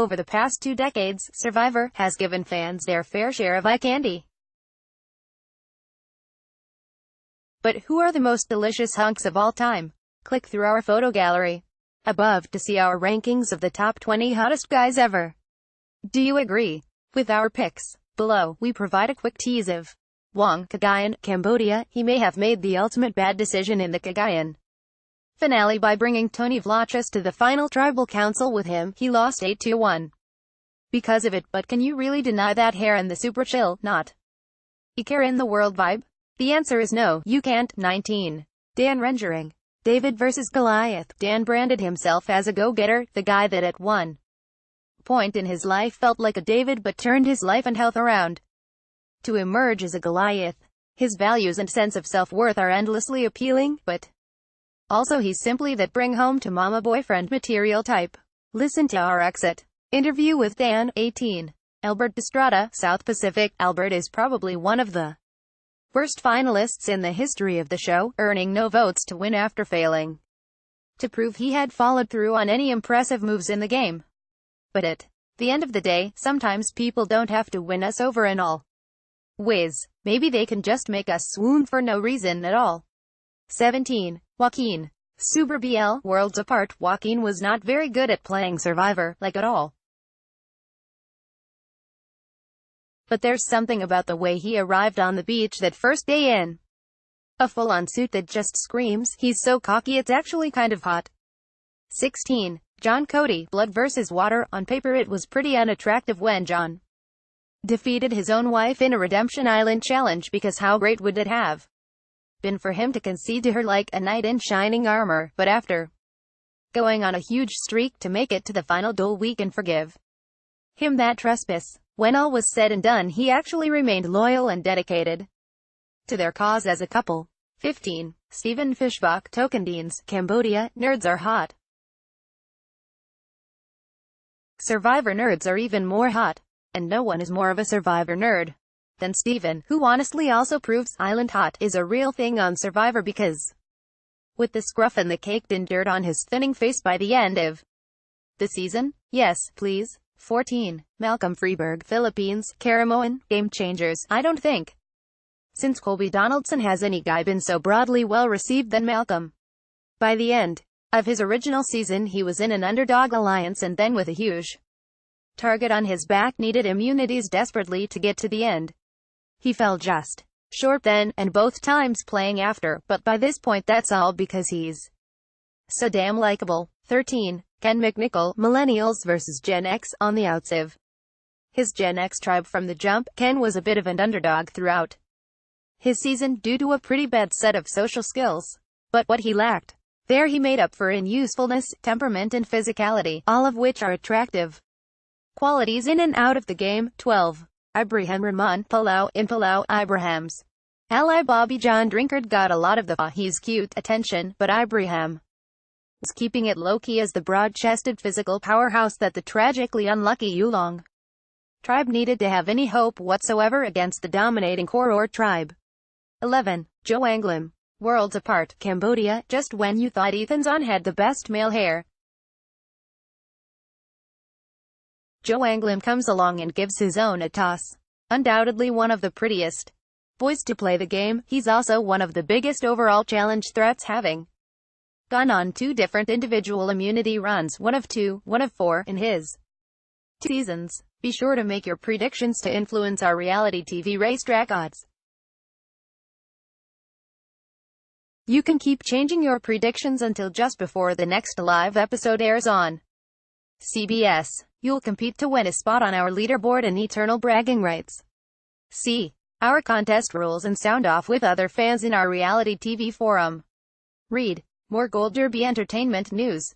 over the past 2 decades, Survivor has given fans their fair share of eye candy. But who are the most delicious hunks of all time? Click through our photo gallery above to see our rankings of the top 20 hottest guys ever. Do you agree with our picks? Below, we provide a quick tease of Wong Cagayan, Cambodia. He may have made the ultimate bad decision in the Cagayan finale by bringing Tony Vlachis to the final tribal council with him. He lost 8-1 because of it, but can you really deny that hair and the super chill, not care in the world vibe? The answer is no, you can't. 19. Dan Rendering. David vs. Goliath. Dan branded himself as a go-getter, the guy that at one point in his life felt like a David but turned his life and health around to emerge as a Goliath. His values and sense of self-worth are endlessly appealing, but also he's simply that bring home to mama boyfriend material type. Listen to our exit interview with Dan. 18. Albert Estrada, South Pacific. Albert is probably one of the worst finalists in the history of the show, earning no votes to win after failing to prove he had followed through on any impressive moves in the game. But at the end of the day, sometimes people don't have to win us over in all ways. Maybe they can just make us swoon for no reason at all. 17. Joaquin. Super BL. Worlds apart, Joaquin was not very good at playing Survivor, like at all. But there's something about the way he arrived on the beach that first day in a full-on suit that just screams, he's so cocky it's actually kind of hot. 16. John Cody. Blood vs. Water. On paper it was pretty unattractive when John defeated his own wife in a Redemption Island challenge, because how great would it have been for him to concede to her like a knight in shining armor? But after going on a huge streak to make it to the final duel, we can forgive him that trespass. When all was said and done, he actually remained loyal and dedicated to their cause as a couple. 15. Stephen Fishbach. Tocantins, Cambodia. Nerds are hot. Survivor nerds are even more hot. And no one is more of a Survivor nerd than Stephen, who honestly also proves island hot is a real thing on Survivor, because with the scruff and the caked in dirt on his thinning face by the end of the season. Yes, please. 14. Malcolm Freeberg. Philippines, Caramoan. Game changers. I don't think since Colby Donaldson has any guy been so broadly well received than Malcolm. By the end of his original season, he was in an underdog alliance and then with a huge target on his back, needed immunities desperately to get to the end. He fell just short then, and both times playing after, but by this point that's all because he's so damn likable. 13. Ken McNichol. Millennials vs. Gen X. On the outs of his Gen X tribe from the jump, Ken was a bit of an underdog throughout his season due to a pretty bad set of social skills. But what he lacked there he made up for in usefulness, temperament and physicality, all of which are attractive qualities in and out of the game. 12. Ibrahim Rahman. Palau. In Palau, Ibrahim's ally Bobby John Drinkard got a lot of the he's cute attention, but Ibrahim was keeping it low-key as the broad-chested physical powerhouse that the tragically unlucky Yulong tribe needed to have any hope whatsoever against the dominating Koror tribe. 11. Joe Anglim. Worlds apart, Cambodia. Just when you thought Ethan Zohn had the best male hair, Joe Anglim comes along and gives his own a toss. Undoubtedly one of the prettiest boys to play the game, he's also one of the biggest overall challenge threats, having gone on 2 different individual immunity runs, one of 4, in his 2 seasons. Be sure to make your predictions to influence our reality TV racetrack odds. You can keep changing your predictions until just before the next live episode airs on CBS. You'll compete to win a spot on our leaderboard and eternal bragging rights. See our contest rules and sound off with other fans in our reality TV forum. Read more Gold Derby entertainment news.